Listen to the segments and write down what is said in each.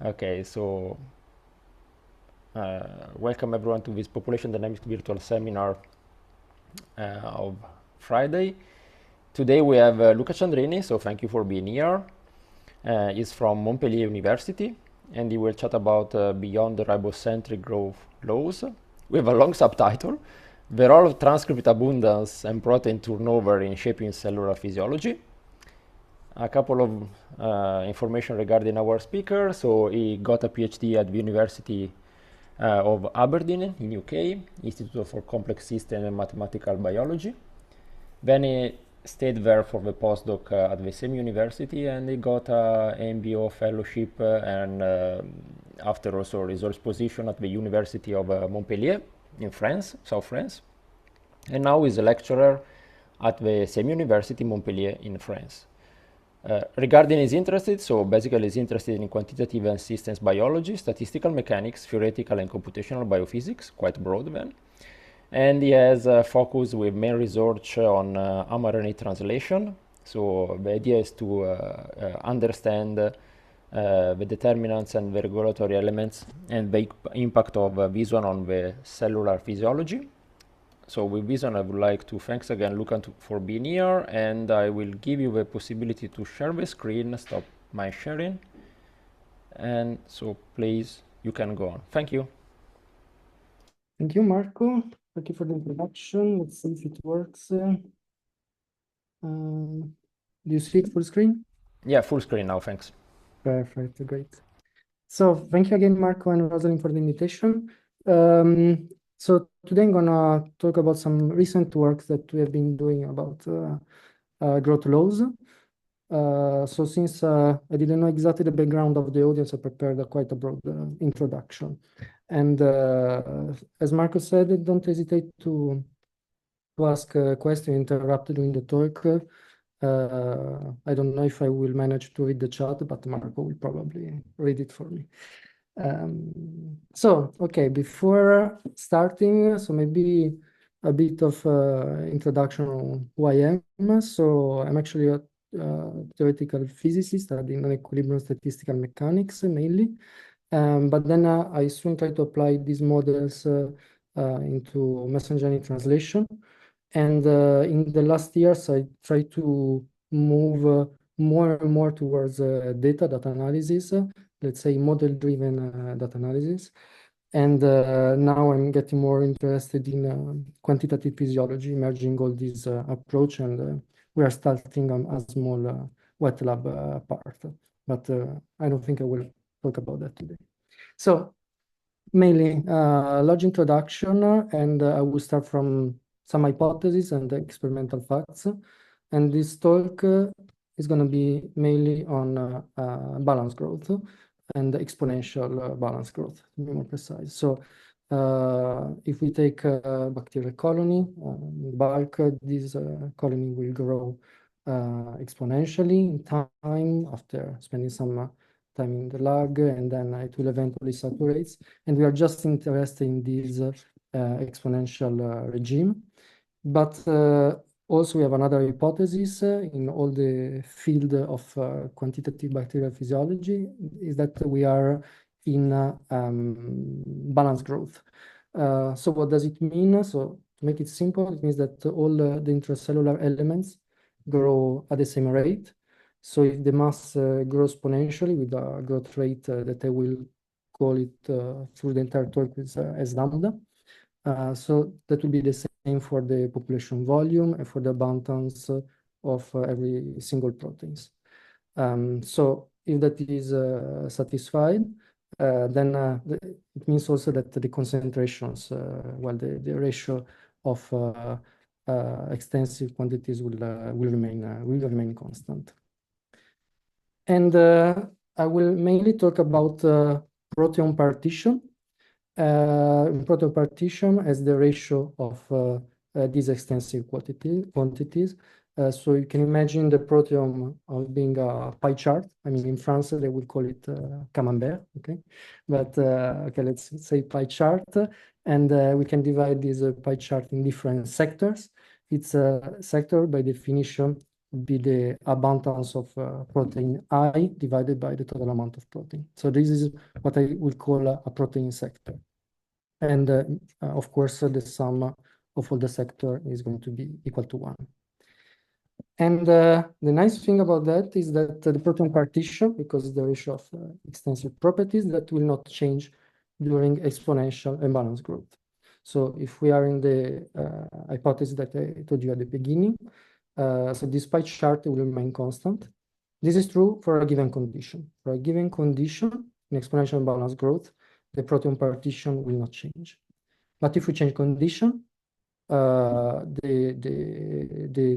Okay, so welcome everyone to this Population Dynamics Virtual Seminar of Friday. Today we have Luca Ciandrini, so thank you for being here. He's from Montpellier University, and he will chat about Beyond the Ribo-centric Growth Laws. We have a long subtitle, The Role of Transcript Abundance and Protein Turnover in Shaping Cellular Physiology. A couple of information regarding our speaker. So he got a PhD at the University of Aberdeen in UK, Institute for Complex System and Mathematical Biology. Then he stayed there for the postdoc at the same university, and he got a MBO fellowship and after also resource position at the University of Montpellier in France, South France. And now he's a lecturer at the same university, Montpellier in France. Regarding his interests, so basically he's interested in quantitative and systems biology, statistical mechanics, theoretical and computational biophysics, quite broad then. And he has a focus with main research on mRNA translation. So the idea is to understand the determinants and the regulatory elements and the impact of this one on the cellular physiology. So with this one, I would like to thanks again, Luca, for being here, and I will give you the possibility to share the screen, stop my sharing, and so please, you can go on. Thank you. Thank you, Marco. Thank you for the introduction. Let's see if it works. Do you see it full screen? Yeah, full screen now, thanks. Perfect, great. So thank you again, Marco and Rosalind, for the invitation. So today I'm gonna talk about some recent work that we have been doing about growth laws. So since I didn't know exactly the background of the audience, I prepared quite a broad introduction. And as Marco said, don't hesitate to ask a question, interrupt during the talk. I don't know if I will manage to read the chat, but Marco will probably read it for me. So, okay, before starting, so maybe a bit of introduction on who I am. So I'm actually a theoretical physicist studying equilibrium statistical mechanics mainly. But then I soon try to apply these models into message translation. And in the last years, I try to move more and more towards data analysis, let's say model-driven data analysis. And now I'm getting more interested in quantitative physiology, merging all these approach, and we are starting on a small wet lab part. But I don't think I will talk about that today. So mainly large introduction, and I will start from some hypotheses and experimental facts. And this talk is going to be mainly on balance growth and exponential balance growth, to be more precise. So if we take a bacterial colony, in bulk, this colony will grow exponentially in time after spending some time in the lab, and then it will eventually saturate. And we are just interested in this exponential regime. But also we have another hypothesis in all the field of quantitative bacterial physiology, is that we are in balanced growth. So what does it mean? So to make it simple, it means that all the intracellular elements grow at the same rate. So if the mass grows exponentially with a growth rate that I will call it through the entire talk as lambda. So that will be the same for the population volume and for the abundance of every single proteins. So if that is satisfied, then it means also that the concentrations, well, the ratio of extensive quantities will remain constant. And I will mainly talk about proteome partition. Proteome partition as the ratio of these extensive quantities. So you can imagine the proteome being a pie chart. I mean, in France, they would call it camembert, okay? But okay, let's say pie chart. And we can divide this pie chart in different sectors. It's a sector, by definition, be the abundance of protein I divided by the total amount of protein. So this is what I will call a protein sector. And of course, the sum of all the sector is going to be equal to 1. And the nice thing about that is that the protein partition, because it's the ratio of extensive properties, that will not change during exponential and balanced growth. So if we are in the hypothesis that I told you at the beginning, so this pie chart will remain constant. This is true for a given condition. For a given condition, in exponential and balanced growth, the protein partition will not change. But if we change condition, the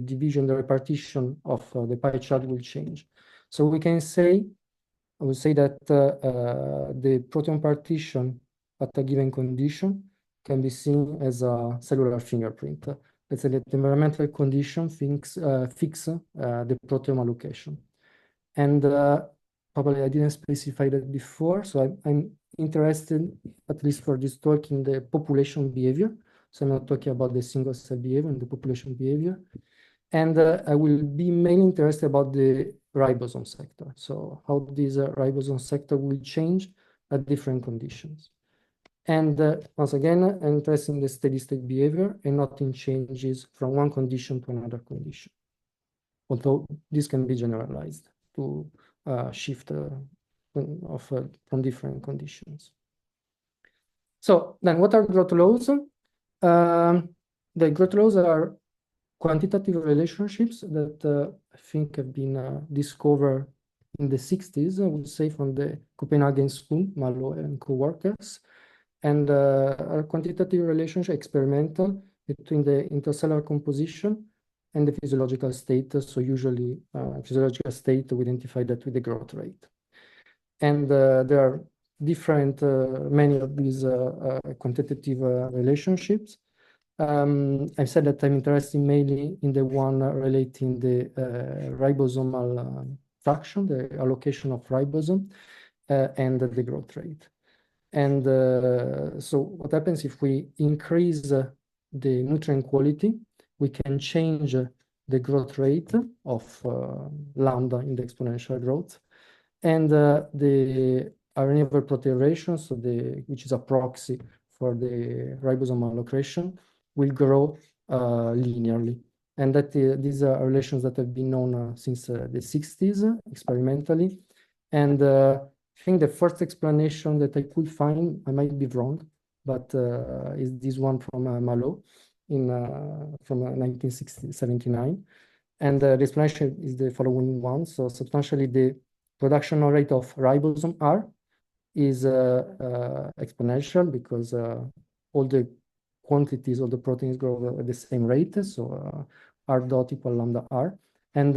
division, the repartition of the pie chart will change. So we can say, I would say that the protein partition at a given condition can be seen as a cellular fingerprint. Let's say that the environmental condition fix the proteome allocation. And probably I didn't specify that before, so I'm interested, at least for this talk, in the population behavior. So I'm not talking about the single cell behavior and the population behavior. And I will be mainly interested about the ribosome sector. So how this ribosome sector will change at different conditions. And once again, I'm interested in the steady state behavior and not in changes from one condition to another condition. Although this can be generalized to shift from different conditions. So then what are growth laws? The growth laws are quantitative relationships that I think have been discovered in the 60s, I would say, from the Copenhagen school, Malo and co-workers, and a quantitative relationship, experimental, between the intercellular composition and the physiological state. So usually physiological state, we identify that with the growth rate. And there are different, many of these quantitative relationships. I said that I'm interested mainly in the one relating the ribosomal fraction, the allocation of ribosome, and the growth rate. And so what happens if we increase the nutrient quality, we can change the growth rate of lambda in the exponential growth. And the RNA over protein ratio, so which is a proxy for the ribosomal allocation, will grow linearly. And that these are relations that have been known since the 60s experimentally. And I think the first explanation that I could find, I might be wrong, but is this one from Malo from 1979. And the explanation is the following one. So substantially the production rate of ribosome R is exponential because all the quantities of the proteins grow at the same rate. So R dot equal lambda R. And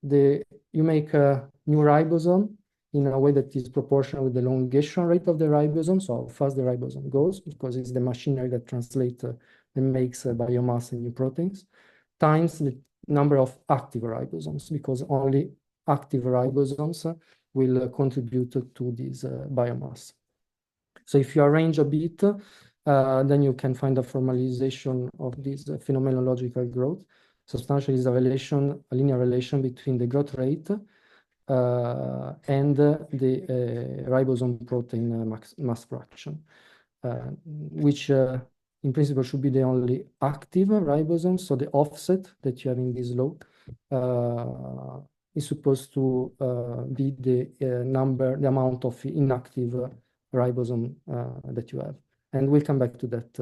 you make a new ribosome in a way that is proportional with the elongation rate of the ribosome, so how fast the ribosome goes, because it's the machinery that translates and makes biomass and new proteins, times the number of active ribosomes, because only active ribosomes will contribute to this biomass. So if you arrange a bit, then you can find a formalization of this phenomenological growth. Substantially is a linear relation between the growth rate and the ribosome protein mass fraction, which in principle should be the only active ribosome. So the offset that you have in this law is supposed to be the amount of inactive ribosome that you have. And we'll come back to that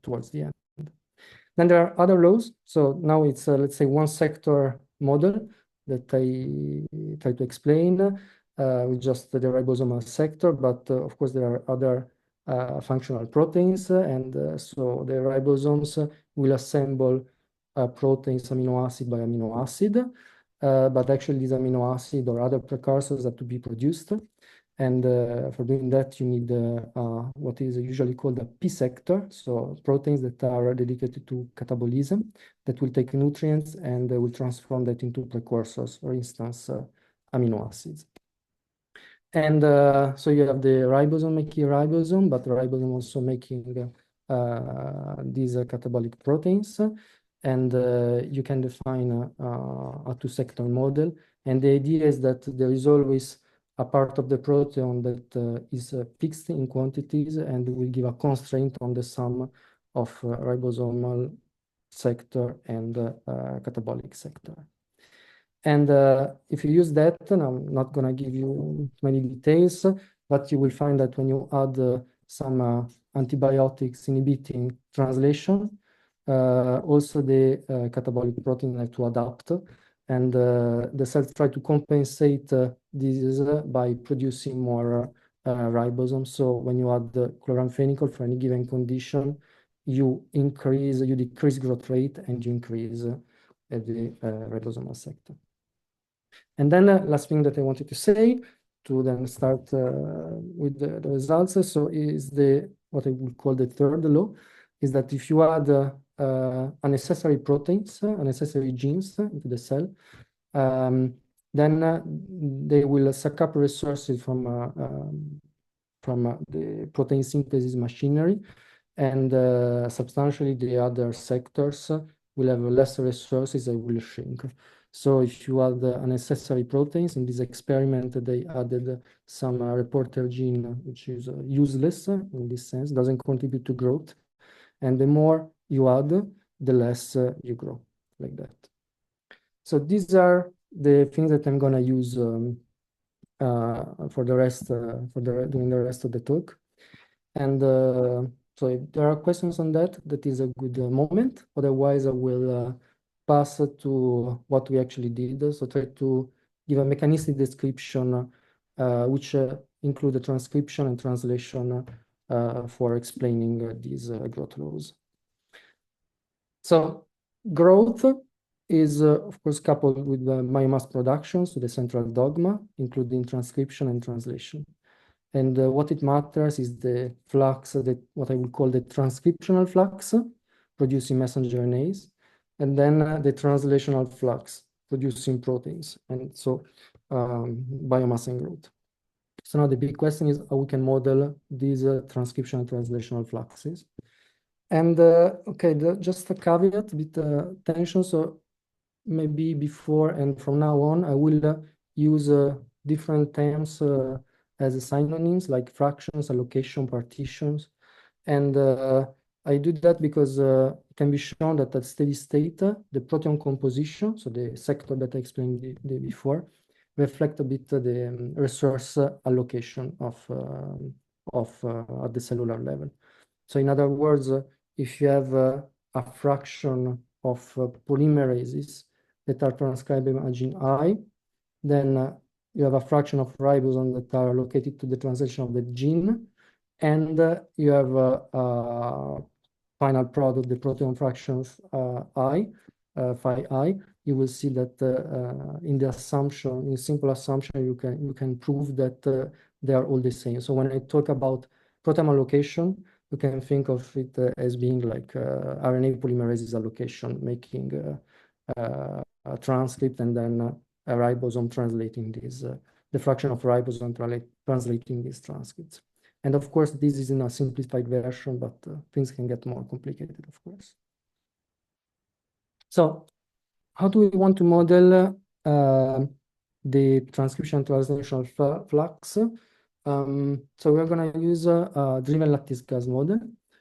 towards the end. Then there are other laws. So now it's, let's say, one sector model that I try to explain with just the ribosomal sector, but of course there are other functional proteins, and so the ribosomes will assemble proteins amino acid by amino acid, but actually these amino acid or other precursors have to be produced. And for doing that, you need what is usually called a P sector, so proteins that are dedicated to catabolism that will take nutrients and will transform that into precursors, for instance, amino acids. And so you have the ribosome making ribosome, but the ribosome also making these catabolic proteins. and you can define a two-sector model. And the idea is that there is always a part of the protein that is fixed in quantities and will give a constraint on the sum of ribosomal sector and catabolic sector. And if you use that, and I'm not going to give you many details, but you will find that when you add some antibiotics inhibiting translation, also the catabolic protein like to adapt, and the cells try to compensate this by producing more ribosomes. So when you add the chloramphenicol for any given condition, you decrease growth rate and you increase the ribosomal sector. And then last thing that I wanted to say to then start with the results. So is what I would call the third law, is that if you add unnecessary proteins, unnecessary genes into the cell, then they will suck up resources from the protein synthesis machinery, and substantially the other sectors will have less resources and will shrink. So if you add unnecessary proteins, in this experiment, they added some reporter gene, which is useless in this sense, doesn't contribute to growth. And the more you add, the less you grow, like that. So these are the things that I'm going to use for the rest, during the rest of the talk. And so if there are questions on that, that is a good moment. Otherwise, I will pass to what we actually did. So try to give a mechanistic description, which include the transcription and translation for explaining these growth laws. So growth is, of course, coupled with the biomass production, so the central dogma, including transcription and translation. And what it matters is the flux, what I would call the transcriptional flux, producing messenger RNAs, and then the translational flux, producing proteins, and so biomass and growth. So now the big question is how we can model these transcription and translational fluxes. And okay, just a caveat with tension. So maybe before and from now on, I will use different terms as synonyms like fractions, allocation, partitions. And I do that because it can be shown that at steady state, the protein composition, so the sector that I explained before, reflect a bit the resource allocation at the cellular level. So in other words, if you have a fraction of polymerases that are transcribing a gene I, then you have a fraction of ribosomes that are allocated to the translation of the gene, and you have a final product, the protein fractions I, phi I. You will see that in the assumption, in simple assumption, you can prove that they are all the same. So when I talk about protein allocation, you can think of it as being like RNA polymerases allocation, making a transcript and then a ribosome translating this, the fraction of ribosome translating these transcripts. And of course, this is in a simplified version, but things can get more complicated, of course. So how do we want to model the transcription translational flux? So we're going to use a driven lattice gas model.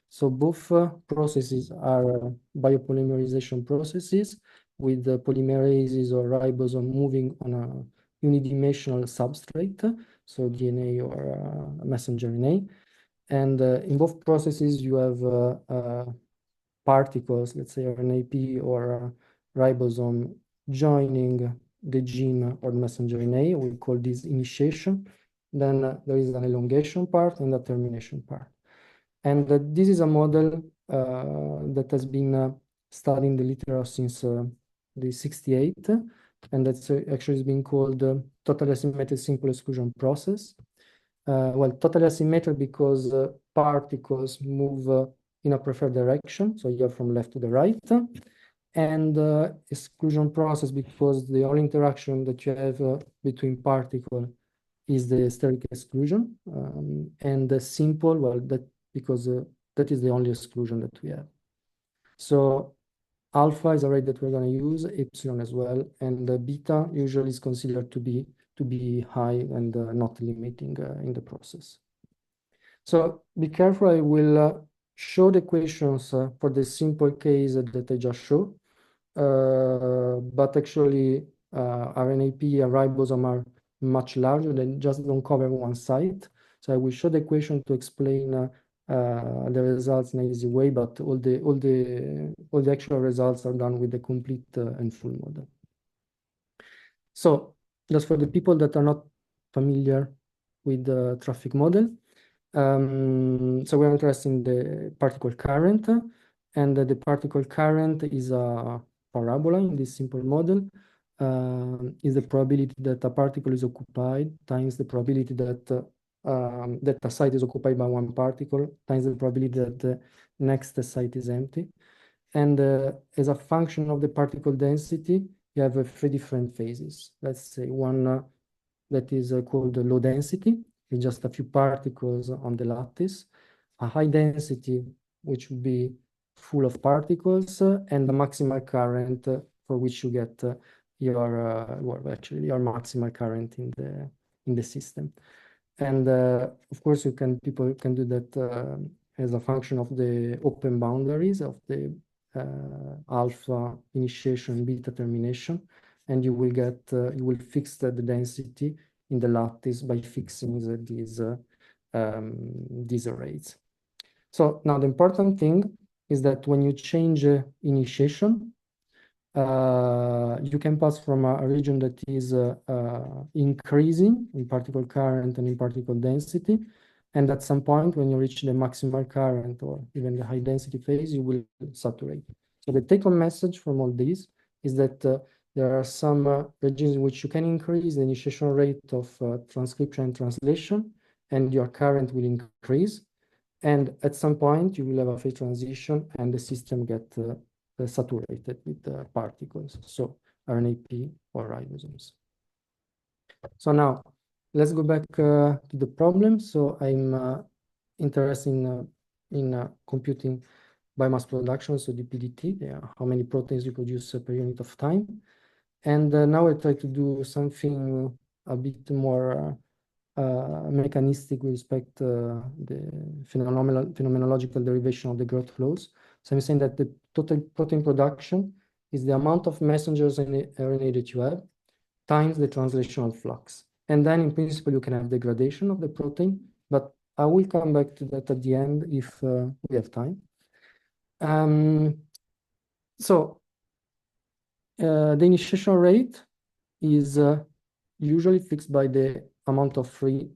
So both processes are biopolymerization processes with polymerases or ribosome moving on a unidimensional substrate, so DNA or messenger RNA. And in both processes, you have particles, let's say RNAP or ribosome, joining the gene or the messenger RNA. We call this initiation. Then there is an elongation part and a termination part. And this is a model that has been studied in the literature since the 68, and that's actually is being called totally asymmetric simple exclusion process. Well, totally asymmetric because particles move in a preferred direction, so you're from left to the right, and exclusion process because the only interaction that you have between particles is the steric exclusion, and the simple, well, that because that is the only exclusion that we have. So Alpha is a rate that we're going to use, epsilon as well, and beta usually is considered to be high and not limiting in the process. So be careful, I will show the equations for the simple case that I just showed, but actually RNAP and ribosome are much larger, they just don't cover one site. So I will show the equation to explain the results in an easy way, but all the actual results are done with the complete and full model. So just for the people that are not familiar with the traffic model, so we're interested in the particle current, and the particle current is a parabola in this simple model. Is the probability that a particle is occupied times the probability that that a site is occupied by one particle times the probability that the next site is empty. And as a function of the particle density, you have three different phases. Let's say one that is called low density, with just a few particles on the lattice, a high density, which would be full of particles, and the maximal current for which you get well, actually your maximal current in the system. And of course, people can do that as a function of the open boundaries of the alpha initiation, beta termination, and you will fix the density in the lattice by fixing these rates. So now the important thing is that when you change initiation, you can pass from a region that is increasing in particle current and in particle density, and at some point when you reach the maximal current or even the high density phase, you will saturate. So the take-home message from all this is that there are some regions in which you can increase the initiation rate of transcription and translation, and your current will increase. And at some point, you will have a phase transition, and the system gets saturated with particles, so RNAP or ribosomes. So now, let's go back to the problem. So I'm interested in computing biomass production, so the PDT, how many proteins you produce per unit of time. And now I try to do something a bit more mechanistic with respect to the phenomenological derivation of the growth flows. So I'm saying that the total protein production is the amount of messengers in the RNA that you have times the translational flux. And then in principle, you can have degradation of the protein, but I will come back to that at the end if we have time. So the initiation rate is usually fixed by the amount of free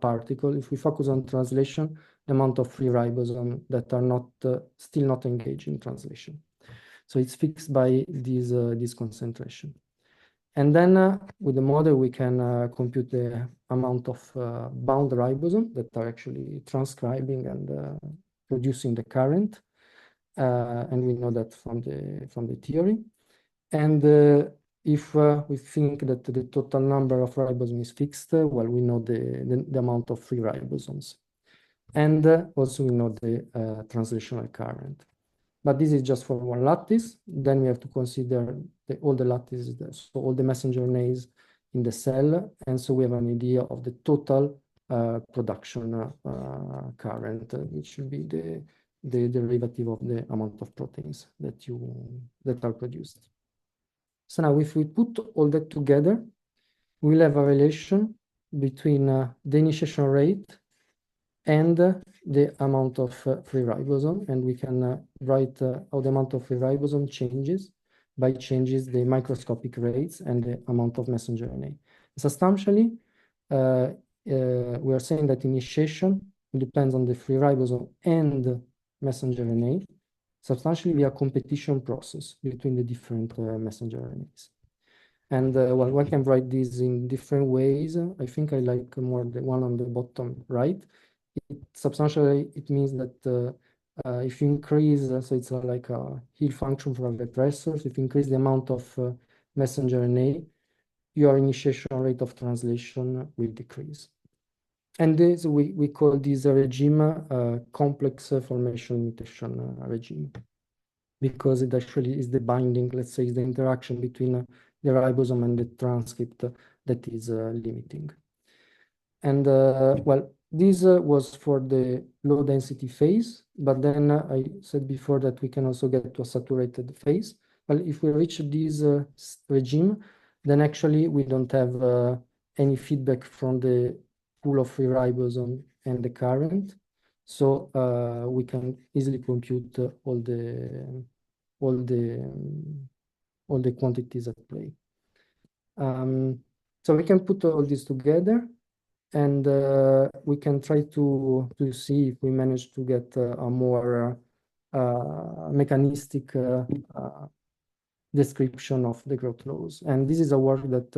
particle. If we focus on translation, the amount of free ribosome that are not still not engaged in translation. So it's fixed by this concentration. And then with the model, we can compute the amount of bound ribosome that are actually transcribing and producing the current. And we know that from the theory. And if we think that the total number of ribosomes is fixed, well, we know the amount of free ribosomes. And also we know the translational current. But this is just for one lattice. Then we have to consider all the lattices, so all the messenger RNAs in the cell. And so we have an idea of the total production current, which should be the derivative of the amount of proteins that are produced. So now if we put all that together, we'll have a relation between the initiation rate and the amount of free ribosome, and we can write how the amount of free ribosome changes by changes the microscopic rates and the amount of messenger RNA. Substantially, we are saying that initiation depends on the free ribosome and messenger RNA. Substantially, we have a competition process between the different messenger RNAs. And well, one can write this in different ways. I think I like more the one on the bottom right. Substantially, it means that if you increase, so it's like a Hill function for the pressors, if you increase the amount of messenger RNA, your initiation rate of translation will decrease. And this, we call this regime complex formation mutation regime. because it actually is the binding, let's say, is the interaction between the ribosome and the transcript that is limiting. And well, this was for the low density phase, but then I said before that we can also get to a saturated phase. Well, if we reach this regime, then actually we don't have any feedback from the pool of free ribosome and the current. So we can easily compute all the quantities at play. So we can put all this together, and we can try to see if we manage to get a more mechanistic description of the growth laws. And this is a work that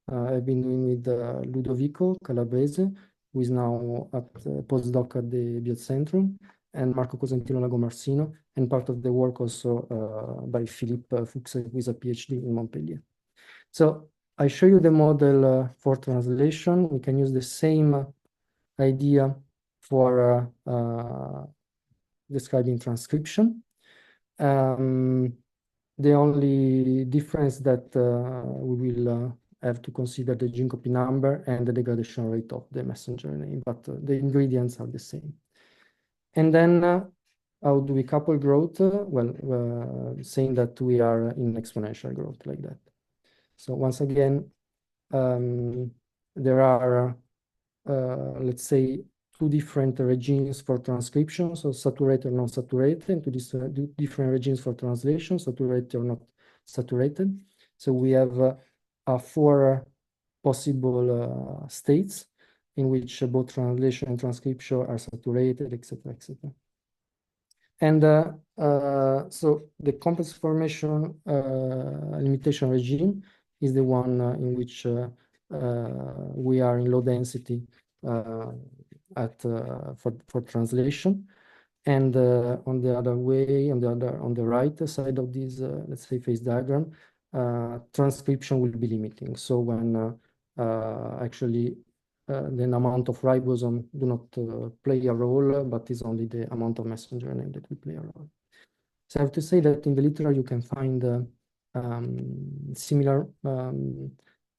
I've been doing with Ludovico Calabrese, who is now at postdoc at the Biocentrum, and Marco Cosentino Lagomarsino, and part of the work also by Philippe Fuchs, who is a PhD in Montpellier. So I show you the model for translation. We can use the same idea for describing transcription. The only difference that we will have to consider the gene copy number and the degradation rate of the messenger RNA, but the ingredients are the same. And then how do we couple growth? Well, saying that we are in exponential growth like that. So once again, there are, let's say, two different regimes for transcription, so saturated or non-saturated, and two different regimes for translation, saturated or not saturated. So we have four possible states in which both translation and transcription are saturated, etc., etc. And so the complex formation limitation regime is the one in which we are in low density for translation, and on the other way, on the right side of this, let's say, phase diagram, transcription will be limiting. So when actually the amount of ribosome do not play a role, but is only the amount of messenger RNA that will play a role. So I have to say that in the literature you can find similar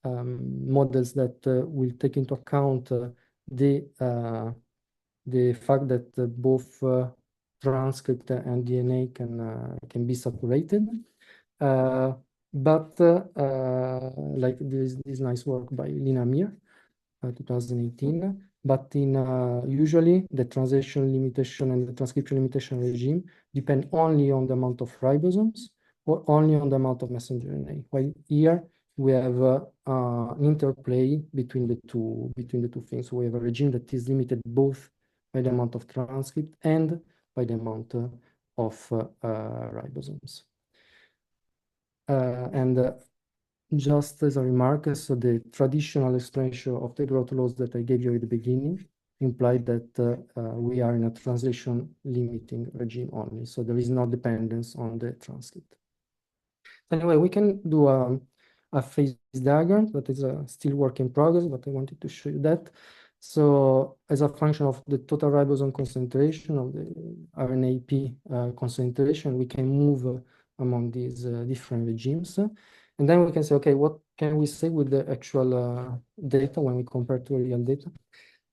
models that will take into account the fact that both transcript and DNA can be saturated. But like this nice work by Lina Mir, 2018, but in usually the translation limitation and the transcription limitation regime depend only on the amount of ribosomes or only on the amount of messenger RNA. While here we have an interplay between the two things. So we have a regime that is limited both by the amount of transcript and by the amount of ribosomes. And just as a remark, so the traditional explanation of the growth laws that I gave you at the beginning implied that we are in a translation limiting regime only. So there is no dependence on the transcript. Anyway, we can do a phase diagram that is still work in progress, but I wanted to show you that. So as a function of the total ribosome concentration of the RNAP concentration, we can move among these different regimes. And then we can say, okay, what can we say with the actual data when we compare to real data?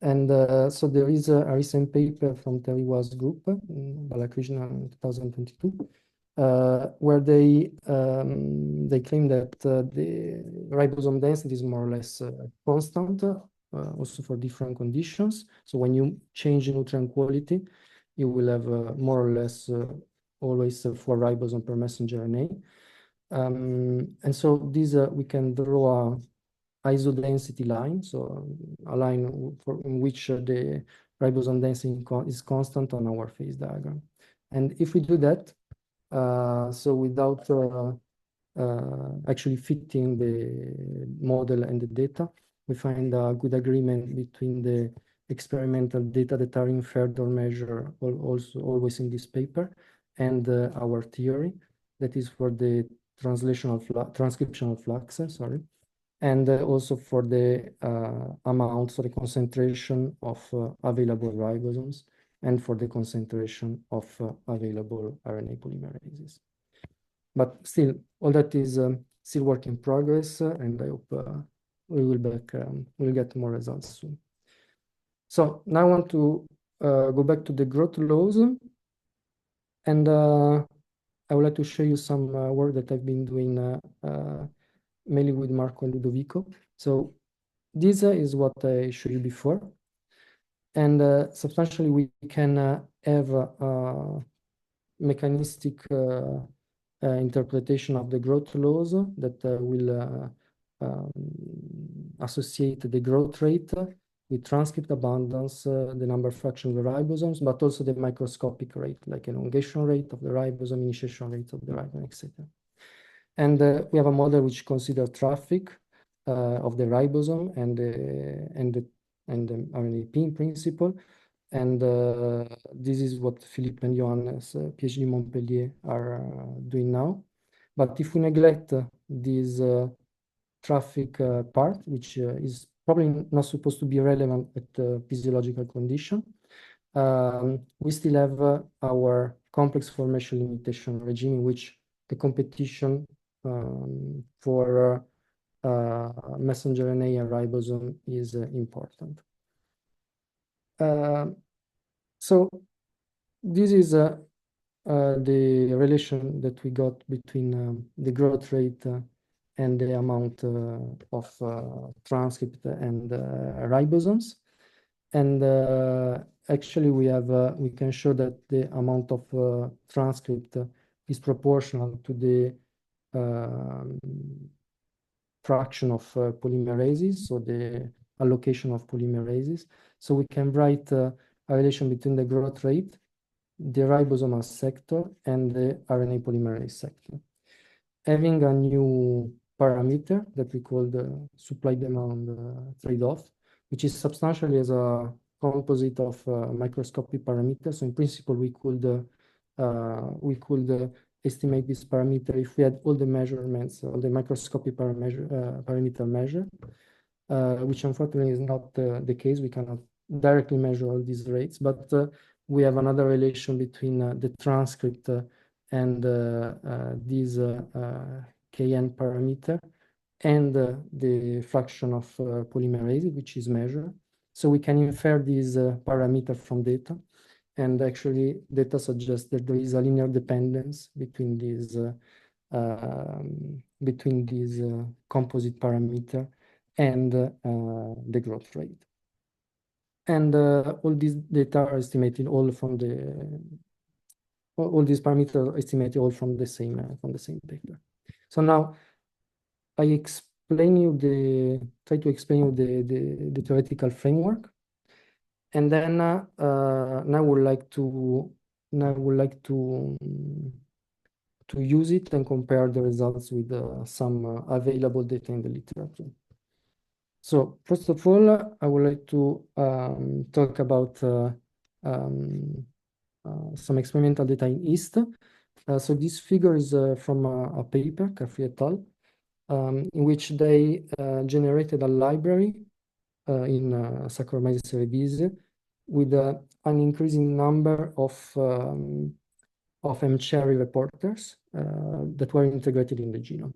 And so there is a recent paper from Terry Wa's group, Balakrishna in 2022, where they claim that the ribosome density is more or less constant, also for different conditions. So when you change the nutrient quality, you will have more or less always 4 ribosomes per messenger RNA. And so these we can draw a isodensity line, so a line in which the ribosome density is constant on our phase diagram. And if we do that, so without actually fitting the model and the data, we find a good agreement between the experimental data that are inferred or measured also always in this paper and our theory that is for the transcriptional flux, sorry, and also for the amount, so the concentration of available ribosomes and for the concentration of available RNA polymerases. But still, all that is still work in progress, and I hope we'll get more results soon. So now I want to go back to the growth laws, and I would like to show you some work that I've been doing mainly with Marco and Ludovico. So this is what I showed you before. And substantially, we can have a mechanistic interpretation of the growth laws that will associate the growth rate with transcript abundance, the number fraction of the ribosomes, but also the microscopic rate, like elongation rate of the ribosome, initiation rate of the ribosome, etc. And we have a model which considers traffic of the ribosome and the RNAP in principle. And this is what Philippe and Johannes, PhD Montpellier, are doing now. But if we neglect this traffic part, which is probably not supposed to be relevant at the physiological condition, we still have our complex formation limitation regime, in which the competition for messenger RNA and ribosome is important. So this is the relation that we got between the growth rate and the amount of transcript and ribosomes. And actually, we can show that the amount of transcript is proportional to the fraction of polymerases, so the allocation of polymerases. So we can write a relation between the growth rate, the ribosomal sector, and the RNA polymerase sector, having a new parameter that we call the supply-demand trade-off, which is substantially as a composite of microscopic parameters. So in principle, we could estimate this parameter if we had all the measurements, all the microscopic parameter measured, which unfortunately is not the case. We cannot directly measure all these rates, but we have another relation between the transcript and this Kn parameter and the fraction of polymerase, which is measured. So we can infer this parameter from data. And actually, data suggests that there is a linear dependence between these composite parameter and the growth rate. And all these data are estimated all from all these parameters are estimated all from the same paper. So now I try to explain you the theoretical framework. And then now I would like to use it and compare the results with some available data in the literature. So first of all, I would like to talk about some experimental data in yeast. So this figure is from a paper, Carfree et al., in which they generated a library in Saccharomyces cerevisiae with an increasing number of mCherry reporters that were integrated in the genome.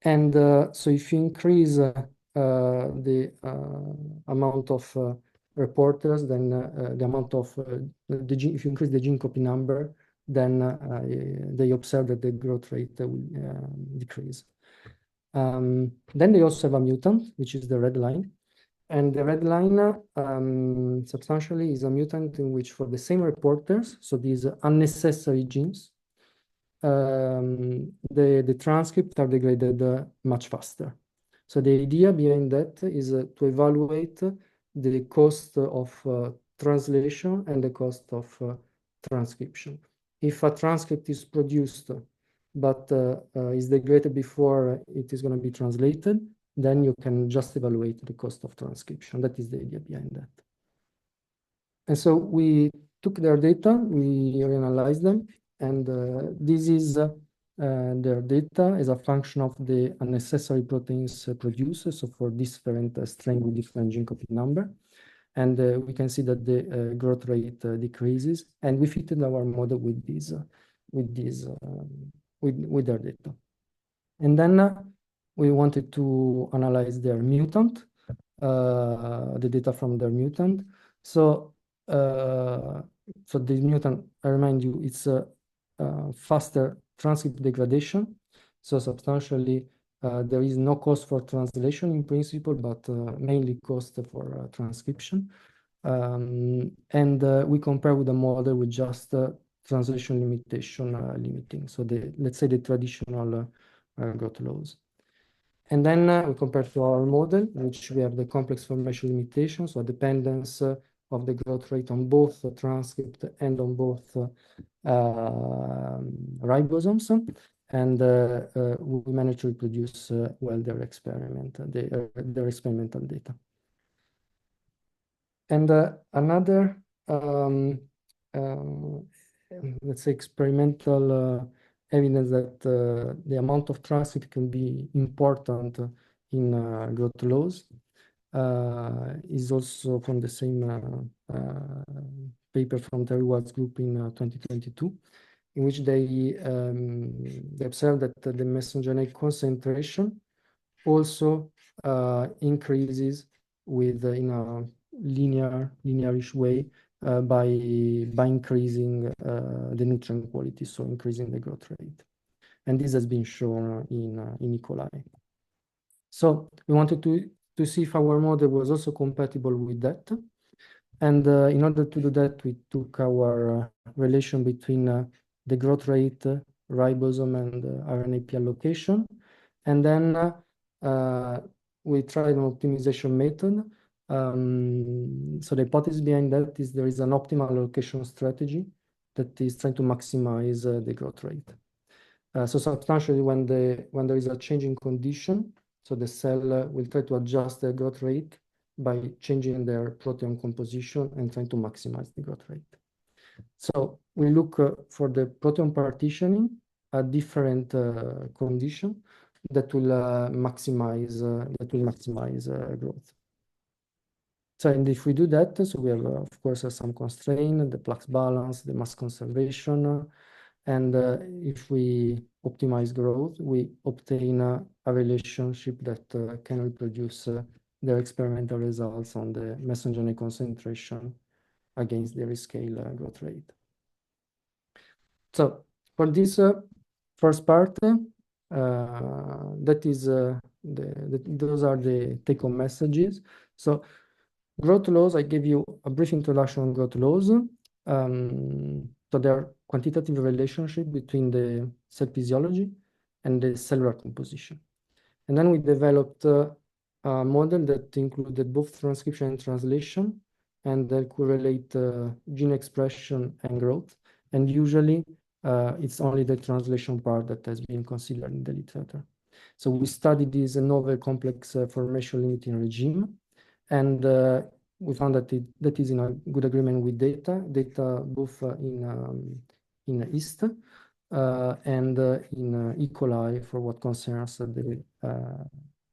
And so if you increase the amount of reporters, then the amount of if you increase the gene copy number, then they observe that the growth rate will decrease. Then they also have a mutant, which is the red line. And the red line substantially is a mutant in which for the same reporters, so these unnecessary genes, the transcripts are degraded much faster. So the idea behind that is to evaluate the cost of translation and the cost of transcription. If a transcript is produced but is degraded before it is going to be translated, then you can just evaluate the cost of transcription. That is the idea behind that. And so we took their data, we analyzed them, and this is their data as a function of the unnecessary proteins produced, so for different strains with different gene copy number. And we can see that the growth rate decreases, and we fitted our model with their data. And then we wanted to analyze their mutant, the data from their mutant. So this mutant, I remind you, it's a faster transcript degradation. So substantially, there is no cost for translation in principle, but mainly cost for transcription. And we compare with a model with just translation limitation limiting. So let's say the traditional growth laws. And then we compare to our model, in which we have the complex formation limitation, so a dependence of the growth rate on both the transcript and on both ribosomes. And we managed to reproduce well their experimental data. And another, let's say, experimental evidence that the amount of transcript can be important in growth laws is also from the same paper from Terry Watt's group in 2022, in which they observed that the messenger RNA concentration also increases with in a linearish way by increasing the nutrient quality, so increasing the growth rate. And this has been shown in E. coli. So we wanted to see if our model was also compatible with that. And in order to do that, we took our relation between the growth rate, ribosome, and RNAP allocation. And then we tried an optimization method. So the hypothesis behind that is there is an optimal allocation strategy that is trying to maximize the growth rate. So substantially, when there is a change in condition, so the cell will try to adjust the growth rate by changing their protein composition and trying to maximize the growth rate. So we look for the protein partitioning at different condition that will maximize growth. So, and if we do that, so we have, of course, some constraint, the Planck's balance, the mass conservation, and if we optimize growth, we obtain a relationship that can reproduce their experimental results on the messenger RNA concentration against the rescale growth rate. So for this first part, that is those are the take-home messages. So growth laws, I gave you a brief introduction on growth laws. So there are quantitative relationship between the cell physiology and the cellular composition. And then we developed a model that included both transcription and translation, and that correlate gene expression and growth. And usually it's only the translation part that has been considered in the literature. So we studied this novel complex formation limiting regime, and we found that that is in a good agreement with data both in yeast and in E. coli for what concerns the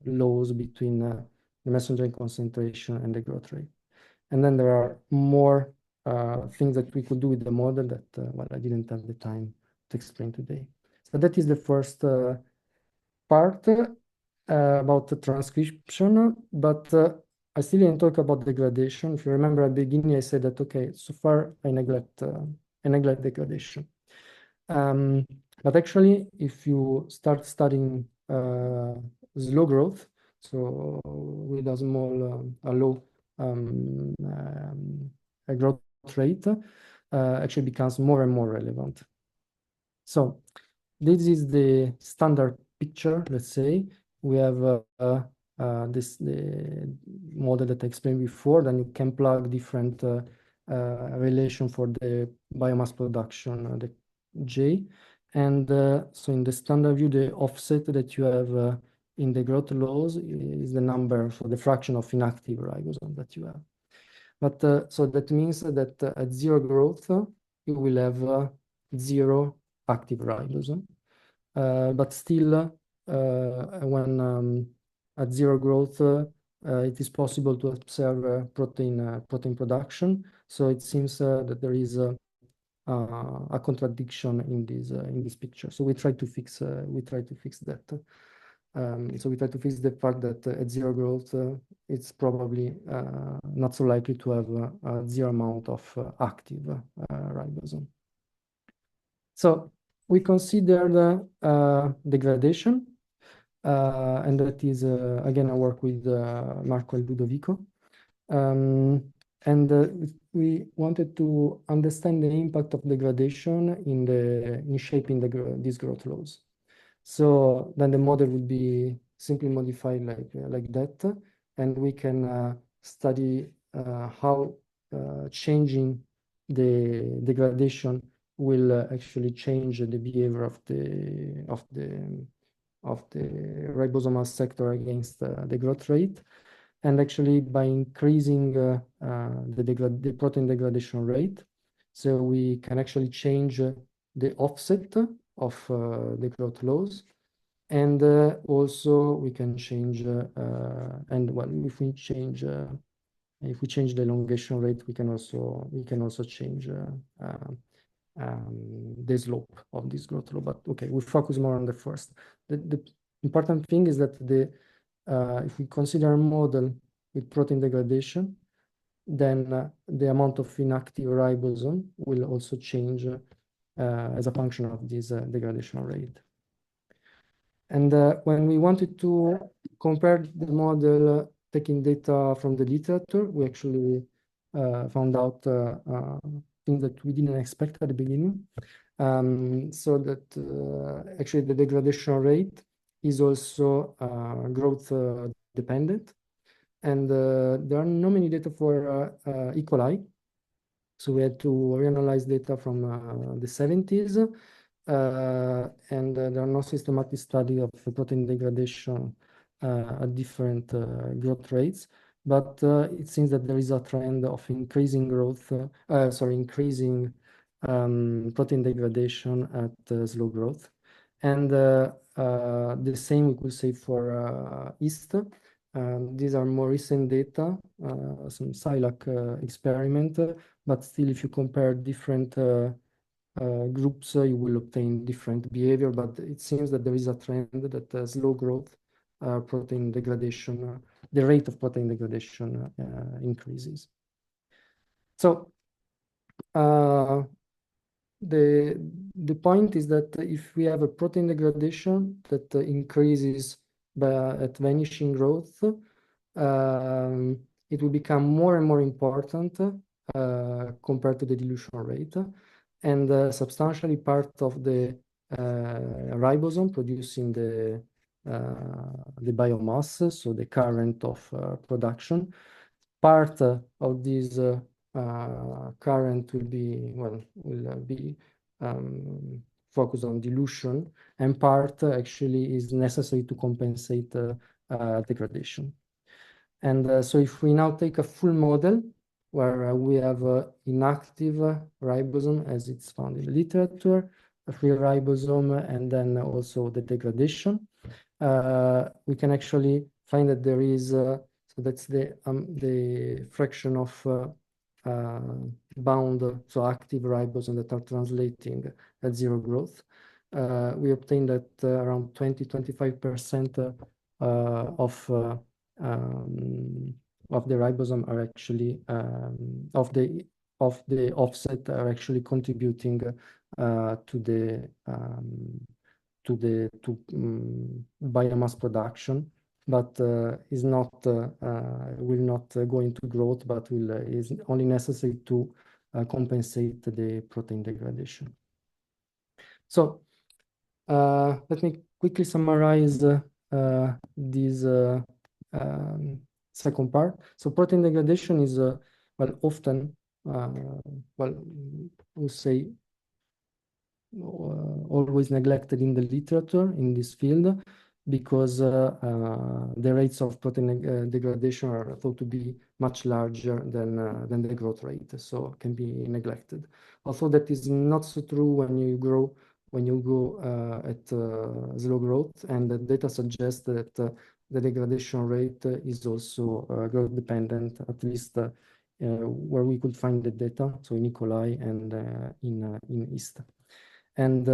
laws between the messenger concentration and the growth rate. And then there are more things that we could do with the model that, well, I didn't have the time to explain today. So that is the first part about the transcription, but I still didn't talk about degradation. If you remember at the beginning, I said that, okay, so far I neglect degradation. But actually, if you start studying slow growth, so with a small, a low growth rate, actually becomes more and more relevant. So this is the standard picture, let's say. We have the model that I explained before, then you can plug different relation for the biomass production, the J. And so in the standard view, the offset that you have in the growth laws is the number for the fraction of inactive ribosome that you have. But so that means that at zero growth, you will have zero active ribosome. But still, when at zero growth, it is possible to observe protein production. So it seems that there is a contradiction in this picture. So we try to fix that. So we try to fix the fact that at zero growth, it's probably not so likely to have a zero amount of active ribosome. So we considered degradation, and that is again a work with Marco and Ludovico. And we wanted to understand the impact of degradation in shaping these growth laws. So then the model would be simply modified like that, and we can study how changing the degradation will actually change the behavior of the ribosomal sector against the growth rate. And actually by increasing the protein degradation rate, so we can actually change the offset of the growth laws. And also we can change, and well, if we change the elongation rate, we can also change the slope of this growth law. But okay, we focus more on the first. The important thing is that if we consider a model with protein degradation, then the amount of inactive ribosome will also change as a function of this degradation rate. And when we wanted to compare the model taking data from the literature, we actually found out things that we didn't expect at the beginning. So that actually the degradation rate is also growth dependent. And there are not many data for E. coli. So we had to reanalyze data from the 70s. And there are no systematic study of protein degradation at different growth rates. But it seems that there is a trend of increasing increasing protein degradation at slow growth. And the same we could say for yeast. These are more recent data, some SILAC experiment, but still if you compare different groups, you will obtain different behavior, but it seems that there is a trend that slow growth protein degradation, the rate of protein degradation increases. So the point is that if we have a protein degradation that increases at vanishing growth, it will become more and more important compared to the dilution rate. And substantially part of the ribosome producing the biomass, so the current of production, part of this current will be focused on dilution, and part actually is necessary to compensate degradation. And so if we now take a full model where we have inactive ribosome as it's found in the literature, a free ribosome, and then also the degradation, we can actually find that there is, so that's the fraction of bound, so active ribosome that are translating at zero growth. We obtained that around 20-25% of the ribosome are actually of the offset are actually contributing to biomass production, but is not will not go into growth, but is only necessary to compensate the protein degradation. So let me quickly summarize this second part. So protein degradation is often we say always neglected in the literature in this field, because the rates of protein degradation are thought to be much larger than the growth rate, so can be neglected. Also, that is not so true when you go at slow growth, and the data suggests that the degradation rate is also growth dependent, at least where we could find the data, so in E. coli and in yeast. And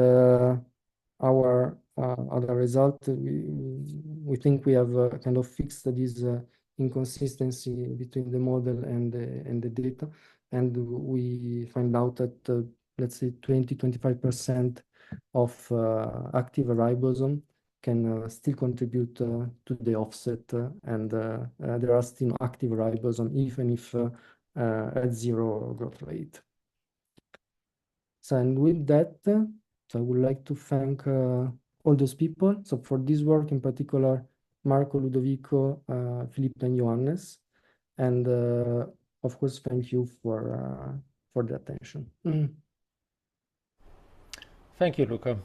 our other result, we think we have kind of fixed this inconsistency between the model and the data, and we find out that let's say 20-25% of active ribosome can still contribute to the offset, and there are still active ribosome even if at zero growth rate. So, and with that, so I would like to thank all those people. So for this work in particular, Marco, Ludovico, Filippo, and Johannes, and of course, thank you for the attention. Thank you, Luca.